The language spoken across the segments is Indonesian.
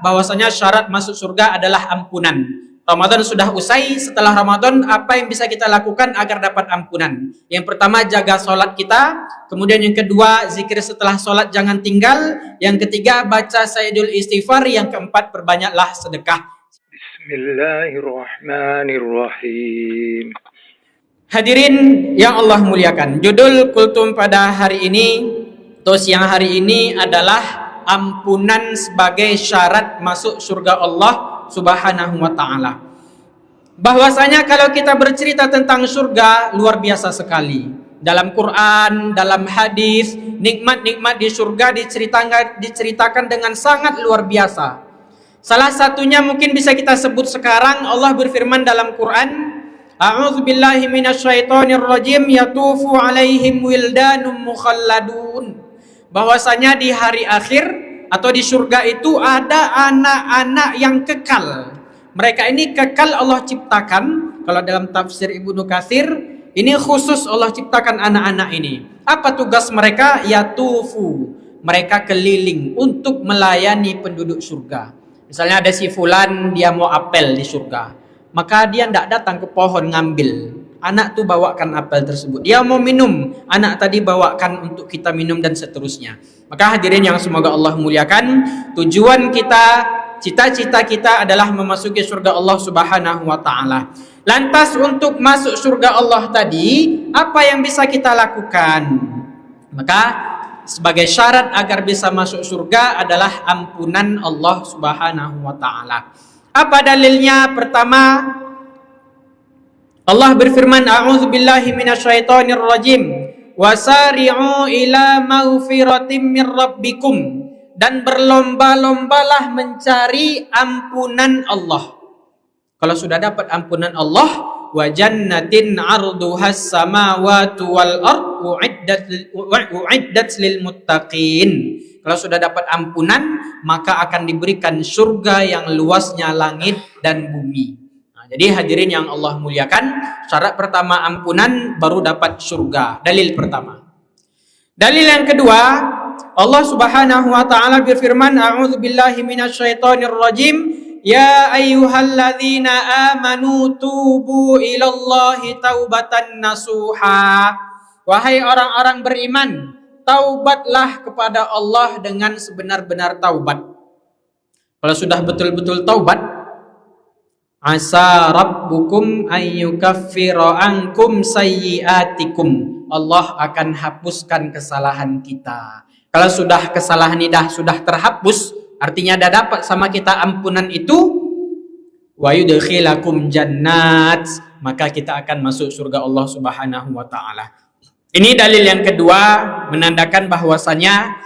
bahwasanya syarat masuk surga adalah ampunan. Ramadan sudah usai, setelah Ramadan apa yang bisa kita lakukan agar dapat ampunan? Yang pertama, jaga sholat kita. Kemudian yang kedua, zikir setelah sholat jangan tinggal. Yang ketiga, baca Sayyidul Istighfar. Yang keempat, perbanyaklah sedekah. Bismillahirrahmanirrahim. Hadirin yang Allah muliakan, judul kultum pada hari ini atau siang hari ini adalah ampunan sebagai syarat masuk surga Allah Subhanahu wa ta'ala. Bahwasanya kalau kita bercerita tentang surga, luar biasa sekali. Dalam Quran, dalam hadis, nikmat-nikmat di surga diceritakan dengan sangat luar biasa. Salah satunya mungkin bisa kita sebut sekarang. Allah berfirman dalam Quran, A'udzu billahi minasyaitonir rajim, yatufu alaihim wildanum mukhalladun. Bahwasanya di hari akhir atau di surga itu ada anak-anak yang kekal. Mereka ini kekal Allah ciptakan. Kalau dalam tafsir Ibnu Katsir, ini khusus Allah ciptakan anak-anak ini. Apa tugas mereka? Yatufu. Mereka keliling untuk melayani penduduk surga. Misalnya ada si fulan, dia mau apel di surga. Maka dia tidak datang ke pohon ngambil. Anak tuh bawakan apel tersebut. Dia mau minum, anak tadi bawakan untuk kita minum dan seterusnya. Maka hadirin yang semoga Allah muliakan, tujuan kita, cita-cita kita adalah memasuki surga Allah Subhanahu wa ta'ala. Lantas untuk masuk surga Allah tadi, apa yang bisa kita lakukan? Maka sebagai syarat agar bisa masuk surga adalah ampunan Allah Subhanahu wa ta'ala. Apa dalilnya? Pertama, Allah berfirman, A'udzu billahi minasyaitonir rajim, wasari'u ila maghfiratim mir rabbikum, dan berlomba-lombalah mencari ampunan Allah. Kalau sudah dapat ampunan Allah, wa jannatin 'arduhas samawati wal ardu u'iddat lil muttaqin. Kalau sudah dapat ampunan, maka akan diberikan surga yang luasnya langit dan bumi. Jadi hadirin yang Allah muliakan, syarat pertama ampunan, baru dapat surga. Dalil pertama. Dalil yang kedua, Allah Subhanahu wa ta'ala berfirman, A'udzu billahi minasyaitonir rajim, ya ayyuhalladzina amanu tubu ilallahi taubatan nasuha. Wahai orang-orang beriman, taubatlah kepada Allah dengan sebenar-benar taubat. Kalau sudah betul-betul taubat, asa rabbukum ayyukaffira ankum sayyiatikum. Allah akan hapuskan kesalahan kita. Kalau sudah kesalahan ini sudah terhapus, artinya dah dapat sama kita ampunan itu, wa yudkhilakum jannat, maka kita akan masuk surga Allah Subhanahu wa ta'ala. Ini dalil yang kedua, menandakan bahwasanya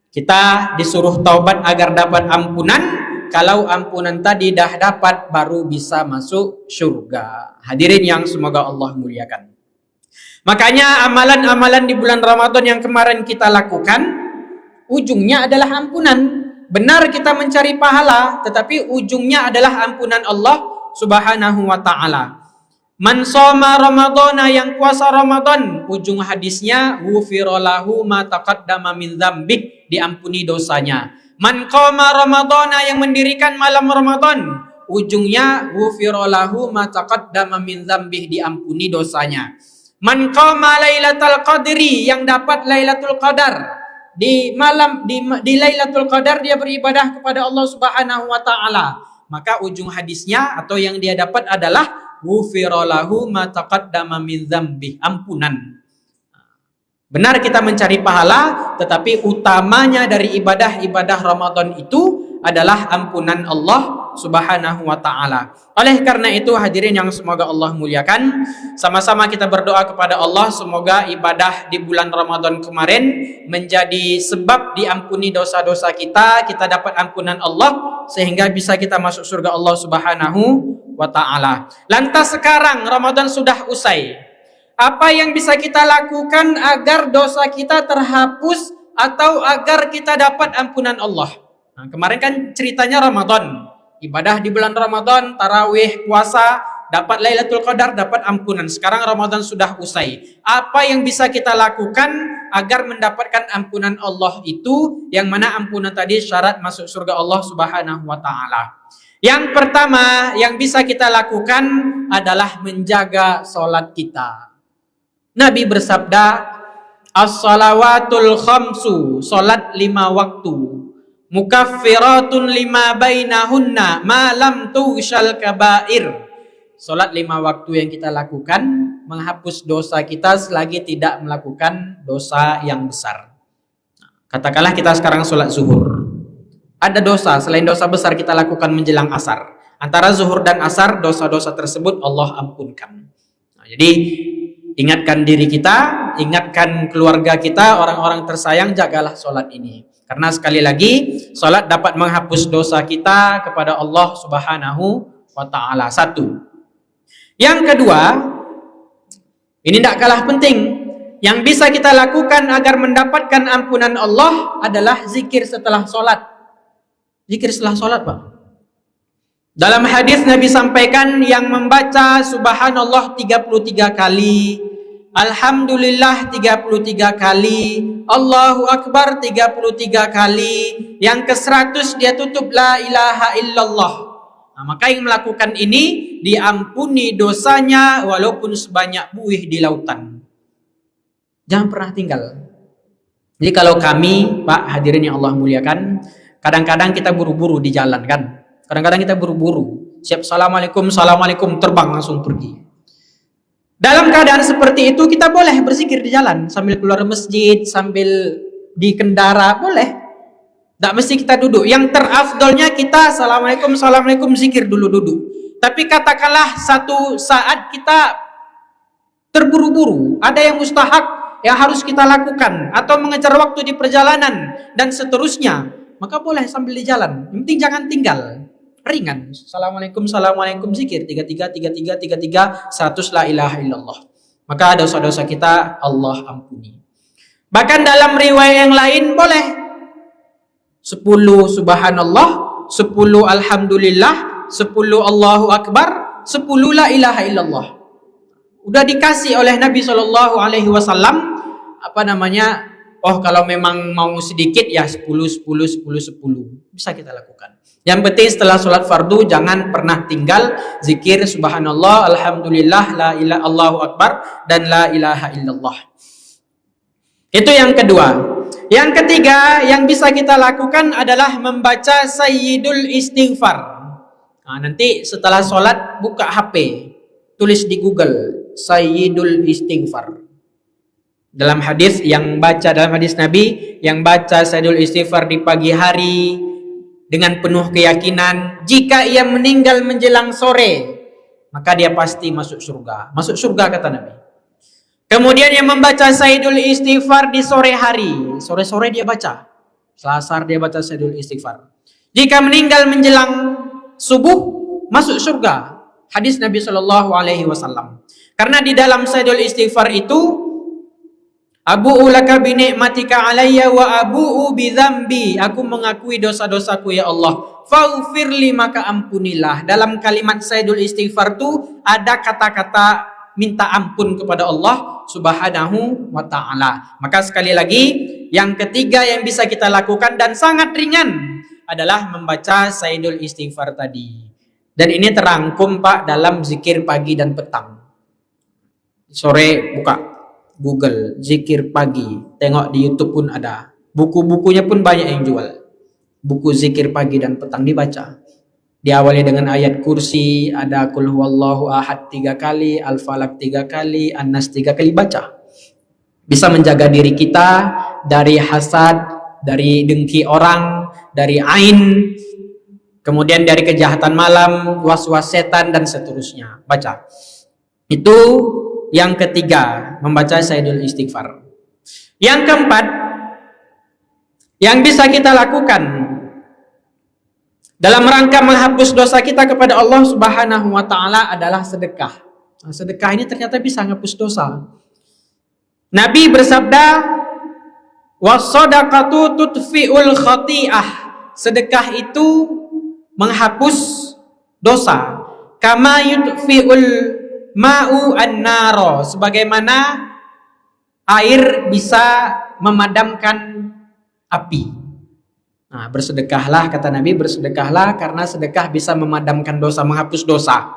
kita disuruh taubat agar dapat ampunan. Kalau ampunan tadi dah dapat, baru bisa masuk surga. Hadirin yang semoga Allah muliakan. Makanya amalan-amalan di bulan Ramadan yang kemarin kita lakukan, ujungnya adalah ampunan. Benar kita mencari pahala, tetapi ujungnya adalah ampunan Allah Subhanahu wa ta'ala. Man shoma Ramadana, yang puasa Ramadan, ujung hadisnya ghufira lahu ma taqaddama min dzambih, diampuni dosanya. Man qama Ramadana, yang mendirikan malam Ramadan, ujungnya ghufira lahu ma taqaddama min dzambih, diampuni dosanya. Man qama Lailatul Qadri, yang dapat Lailatul Qadar, di malam di Lailatul Qadar dia beribadah kepada Allah Subhanahu wa ta'ala, maka ujung hadisnya atau yang dia dapat adalah ghufira lahu ma taqaddama min dzambih, ampunan. Benar kita mencari pahala, tetapi utamanya dari ibadah-ibadah Ramadan itu adalah ampunan Allah Subhanahu wa ta'ala. Oleh karena itu hadirin yang semoga Allah muliakan, sama-sama kita berdoa kepada Allah, semoga ibadah di bulan Ramadan kemarin menjadi sebab diampuni dosa-dosa kita dapat ampunan Allah, sehingga bisa kita masuk surga Allah Subhanahu wa ta'ala. Lantas sekarang Ramadan sudah usai, apa yang bisa kita lakukan agar dosa kita terhapus atau agar kita dapat ampunan Allah? Nah, kemarin kan ceritanya Ramadan, ibadah di bulan Ramadan, tarawih, puasa, dapat Lailatul Qadar, dapat ampunan. Sekarang Ramadan sudah usai. Apa yang bisa kita lakukan agar mendapatkan ampunan Allah itu, yang mana ampunan tadi syarat masuk surga Allah Subhanahu wa taala. Yang pertama yang bisa kita lakukan adalah menjaga salat kita. Nabi bersabda, as-salawatul khamsu, salat 5 waktu, mukaffiratun lima bainahunna ma lam tughshal kabair. Salat 5 waktu yang kita lakukan menghapus dosa kita selagi tidak melakukan dosa yang besar. Katakanlah kita sekarang salat zuhur. Ada dosa selain dosa besar kita lakukan menjelang asar. Antara zuhur dan asar dosa-dosa tersebut Allah ampunkan. Jadi ingatkan diri kita, ingatkan keluarga kita, orang-orang tersayang, jagalah salat ini. Karena sekali lagi, salat dapat menghapus dosa kita kepada Allah Subhanahu wa taala. 1. Yang kedua, ini tidak kalah penting. Yang bisa kita lakukan agar mendapatkan ampunan Allah adalah zikir setelah salat. Zikir setelah salat, Pak. Dalam hadis Nabi sampaikan yang membaca subhanallah 33 kali, alhamdulillah 33 kali, Allahu Akbar 33 kali, yang ke-100 dia tutup la ilaha illallah. Nah, maka yang melakukan ini diampuni dosanya walaupun sebanyak buih di lautan. Jangan pernah tinggal. Jadi kalau kami, Pak, hadirin yang Allah muliakan, kadang-kadang kita buru-buru di jalan kan. Kadang-kadang kita buru-buru. Siap assalamualaikum, assalamualaikum, terbang langsung pergi. Dalam keadaan seperti itu kita boleh berzikir di jalan. Sambil keluar masjid, sambil di kendara, boleh. Tidak mesti kita duduk. Yang terafdolnya kita assalamualaikum, assalamualaikum, zikir dulu duduk. Tapi katakanlah satu saat kita terburu-buru. Ada yang mustahak yang harus kita lakukan. Atau mengejar waktu di perjalanan. Dan seterusnya. Maka boleh sambil di jalan. Yang penting jangan tinggal. Ringan. Assalamualaikum, assalamualaikum, zikir 33, 100 la ilaha illallah. Maka dosa-dosa kita Allah ampuni. Bahkan dalam riwayat yang lain boleh 10 subhanallah, 10 alhamdulillah, 10 Allahu Akbar, 10 la ilaha illallah. Udah dikasih oleh Nabi SAW oh kalau memang mau sedikit ya 10 bisa kita lakukan. Yang penting setelah sholat fardu jangan pernah tinggal zikir subhanallah, alhamdulillah, la ilaha Allahu Akbar dan la ilaha illallah. Itu yang kedua. Yang ketiga yang bisa kita lakukan adalah membaca sayyidul istighfar. Nah, nanti setelah sholat buka HP, tulis di Google sayyidul istighfar. Dalam hadis Nabi yang baca sayyidul istighfar di pagi hari dengan penuh keyakinan, jika ia meninggal menjelang sore, maka dia pasti masuk surga. Masuk surga kata Nabi. Kemudian yang membaca sayyidul istighfar di sore hari, sore-sore dia baca, selasar dia baca sayyidul istighfar. Jika meninggal menjelang subuh, masuk surga. Hadis Nabi SAW. Karena di dalam sayyidul istighfar itu, Abu'u laka bi ni'matika alayya wa abu'u bi dzambi. Aku mengakui dosa-dosaku ya Allah. Faghfirli, maka ampunilah. Dalam kalimat sayyidul istighfar itu ada kata-kata minta ampun kepada Allah Subhanahu wa taala. Maka sekali lagi, yang ketiga yang bisa kita lakukan dan sangat ringan adalah membaca sayyidul istighfar tadi. Dan ini terangkum, Pak, dalam zikir pagi dan petang. Sore buka Google zikir pagi, tengok di YouTube pun ada. Buku-bukunya pun banyak yang jual. Buku zikir pagi dan petang dibaca. Diawali dengan ayat kursi, ada qul huwallahu ahad 3 kali, al-falaq 3 kali, an-nas 3 kali baca. Bisa menjaga diri kita dari hasad, dari dengki orang, dari ain, kemudian dari kejahatan malam, was-was setan dan seterusnya. Baca. Itu yang ketiga, membaca sayyidul istighfar. Yang keempat, yang bisa kita lakukan dalam rangka menghapus dosa kita kepada Allah Subhanahu wa taala adalah sedekah. Nah, sedekah ini ternyata bisa menghapus dosa. Nabi bersabda, "Was-shadaqatu tudfi'ul khati'ah." Sedekah itu menghapus dosa. kama yutfi'ul ma'u an-naro, sebagaimana air bisa memadamkan api. Nah, bersedekahlah, kata Nabi, bersedekahlah karena sedekah bisa memadamkan dosa, menghapus dosa.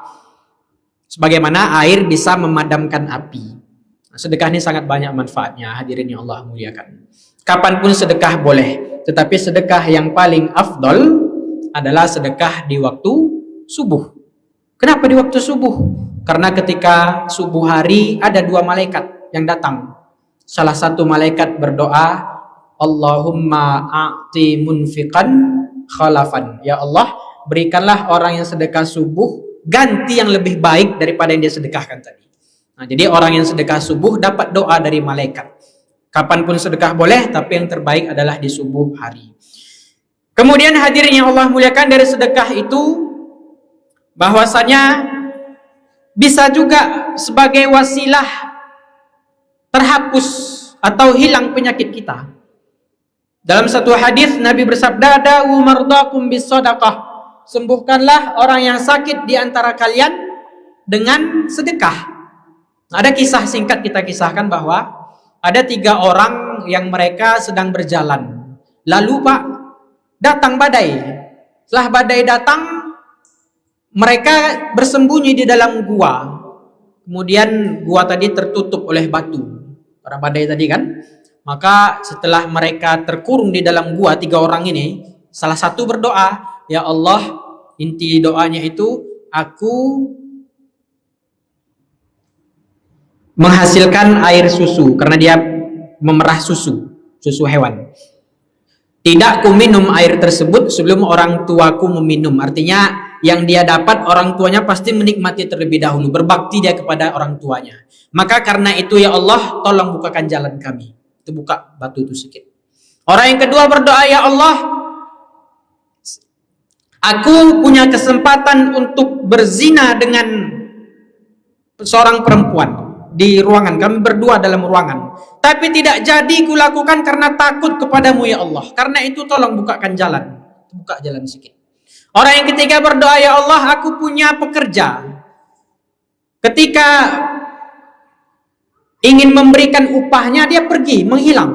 Sebagaimana air bisa memadamkan api. Nah, sedekah ini sangat banyak manfaatnya, hadirin yang Allah muliakan. Kapanpun sedekah boleh, tetapi sedekah yang paling afdol adalah sedekah di waktu subuh. Kenapa di waktu subuh? Karena ketika subuh hari ada 2 malaikat yang datang. Salah satu malaikat berdoa, Allahumma a'ti munfiqan khalafan. Ya Allah, berikanlah orang yang sedekah subuh ganti yang lebih baik daripada yang dia sedekahkan tadi. Nah, jadi orang yang sedekah subuh dapat doa dari malaikat. Kapanpun sedekah boleh, tapi yang terbaik adalah di subuh hari. Kemudian hadirin yang Allah muliakan, dari sedekah itu bahwasanya bisa juga sebagai wasilah terhapus atau hilang penyakit kita. Dalam satu hadis Nabi bersabda, "Da'u mardakum bis-shadaqah." Sembuhkanlah orang yang sakit di antara kalian dengan sedekah. Ada kisah singkat kita kisahkan bahwa ada 3 orang yang mereka sedang berjalan. Lalu Pak, datang badai. Setelah badai datang, mereka bersembunyi di dalam gua. Kemudian gua tadi tertutup oleh batu. Karena badai tadi kan. Maka setelah mereka terkurung di dalam gua, 3 orang ini, salah satu berdoa, "Ya Allah," inti doanya itu, "aku menghasilkan air susu," karena dia memerah susu hewan. "Tidak ku minum air tersebut sebelum orang tuaku meminum." Artinya yang dia dapat orang tuanya pasti menikmati terlebih dahulu, berbakti dia kepada orang tuanya. Maka karena itu ya Allah, tolong bukakan jalan kami. Itu buka batu itu sedikit. Orang yang kedua berdoa, "Ya Allah, aku punya kesempatan untuk berzina dengan seorang perempuan di ruangan. Kami berdua dalam ruangan. Tapi tidak jadi kulakukan karena takut kepadamu ya Allah. Karena itu tolong bukakan jalan." Buka jalan sedikit. Orang yang ketiga berdoa, "Ya Allah, aku punya pekerja. Ketika ingin memberikan upahnya, dia pergi, menghilang.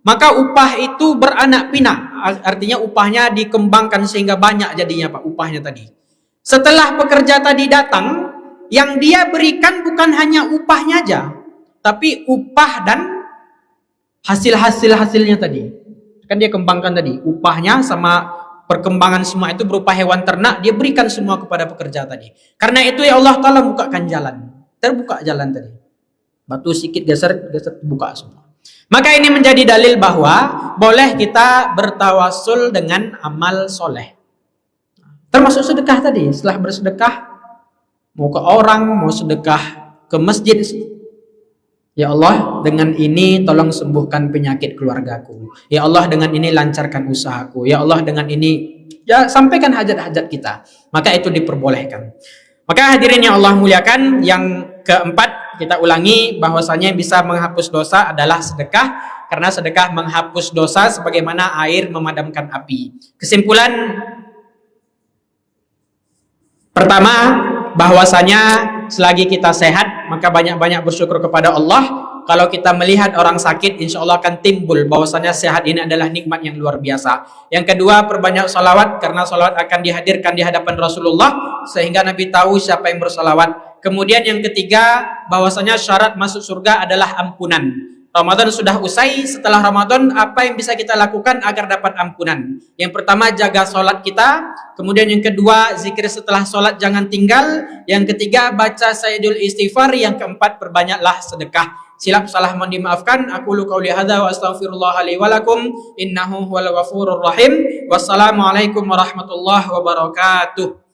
Maka upah itu beranak pinak." Artinya upahnya dikembangkan sehingga banyak jadinya Pak, upahnya tadi. Setelah pekerja tadi datang, yang dia berikan bukan hanya upahnya aja, tapi upah dan hasilnya tadi. Kan dia kembangkan tadi, upahnya sama perkembangan semua itu berupa hewan ternak, dia berikan semua kepada pekerja tadi. Karena itu ya Allah, tolong bukakan jalan. Terbuka jalan tadi. Batu sedikit geser buka semua. Maka ini menjadi dalil bahwa boleh kita bertawasul dengan amal soleh. Termasuk sedekah tadi. Setelah bersedekah, mau ke orang, mau sedekah ke masjid, "Ya Allah, dengan ini tolong sembuhkan penyakit keluargaku. Ya Allah, dengan ini lancarkan usahaku. Ya Allah, dengan ini," ya sampaikan hajat-hajat kita. Maka itu diperbolehkan. Maka hadirin yang Allah muliakan, yang keempat kita ulangi bahwasanya yang bisa menghapus dosa adalah sedekah, karena sedekah menghapus dosa sebagaimana air memadamkan api. Kesimpulan pertama, bahwasanya selagi kita sehat maka banyak-banyak bersyukur kepada Allah. Kalau kita melihat orang sakit, insya Allah akan timbul bahwasanya sehat ini adalah nikmat yang luar biasa. Yang kedua, perbanyak salawat, karena salawat akan dihadirkan di hadapan Rasulullah sehingga Nabi tahu siapa yang bersalawat. Kemudian yang ketiga, bahwasanya syarat masuk surga adalah ampunan. Ramadan sudah usai, setelah Ramadan apa yang bisa kita lakukan agar dapat ampunan? Yang pertama, jaga sholat kita. Kemudian yang kedua, zikir setelah sholat jangan tinggal. Yang ketiga, baca sayyidul istighfar. Yang keempat, perbanyaklah sedekah. Silap salah mohon dimaafkan. Aku qauli hadza wa astaghfirullah li wa lakum innahu huwal ghafurur rahim. Wassalamualaikum warahmatullahi wabarakatuh.